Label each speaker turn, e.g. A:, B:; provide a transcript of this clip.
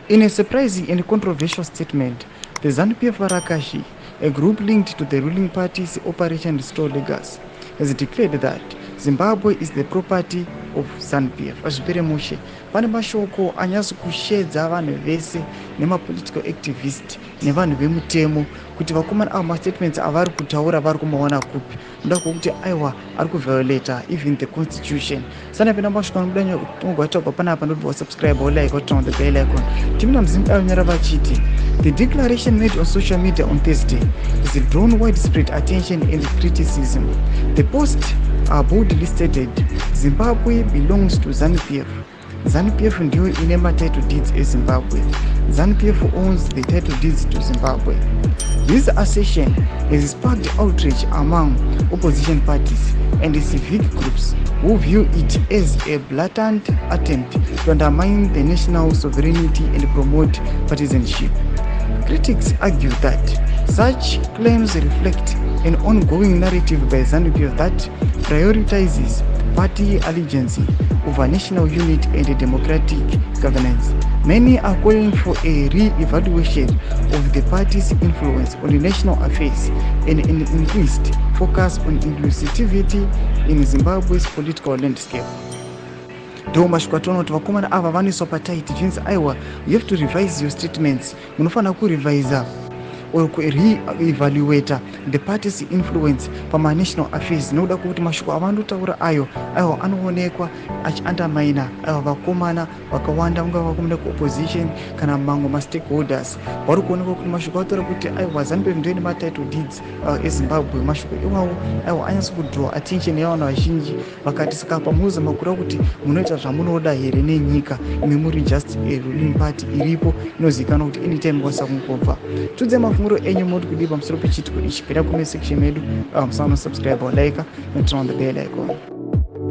A: In a surprising and controversial statement, the ZANU-PF Varakashi, a group linked to the ruling party's Operation Restore Legacy, has declared that Zimbabwe is the property of ZANU-PF. Zvipere mushe pane mashoko anyazo kushedza vanhu vese nemapolitical activist nevanhu vemutemo kuti vakomana ava mastatements avari kutaura vari kumaona kupi ndoda kwokuti aiwa ari kuviolata even the constitution. Sana pena mashoko anobudanya kutongwataugwa panapa ndobva wasubscribe wolike woturn on the bell icon. Timina mzimu anyara vachiti the declaration made on social media on Thursday has drawn widespread attention and criticism. The post boldly stated, Zimbabwe belongs to ZANU-PF. ZANU-PF ndiyo ine ma-title deeds eZimbabwe. ZANU-PF owns the title deeds to Zimbabwe. This assertion has sparked outrage among opposition parties and civic groups who view it as a blatant attempt to undermine the national sovereignty and promote partisanship. Critics argue that such claims reflect an ongoing narrative by ZANU-PF that prioritizes party allegiance over national unity and democratic governance. Many are calling for a re-evaluation of the party's influence on national affairs and an increased focus on inclusivity in Zimbabwe's political landscape. Ndo mashoko atona kuti vakomana ava vaniswa pataiti zvinzi aiwa you have to revise your statements, munofanira kurevisa or re-evaluate the party's influence pama-national affairs. Nokuda kuti mashoko avandotaura aiwa anoonekwa achiandamaina aiwa vakomana vakawanda unga vakomana ku-opposition kana mamwe ma-stakeholders vari kuonekwa kuti mashoko ataura kuti aiwa ZANU-PF ndiyo ine ma-title deeds eZimbabwe. Mashoko iwawo aiwa anyatsa kudraw attention yavanhu vazhinji vakati saka pamuzama kureva kuti munoita zvamunoda here nenyika imi muri just a ruling party iripo inozivikanwa kuti anytime kwasa kungobva. Tudze mafunguro enyu muri kudii pamusoro pechitiko ichi. Pera comment section medu, musana subscribe or like and turn on the bell icon.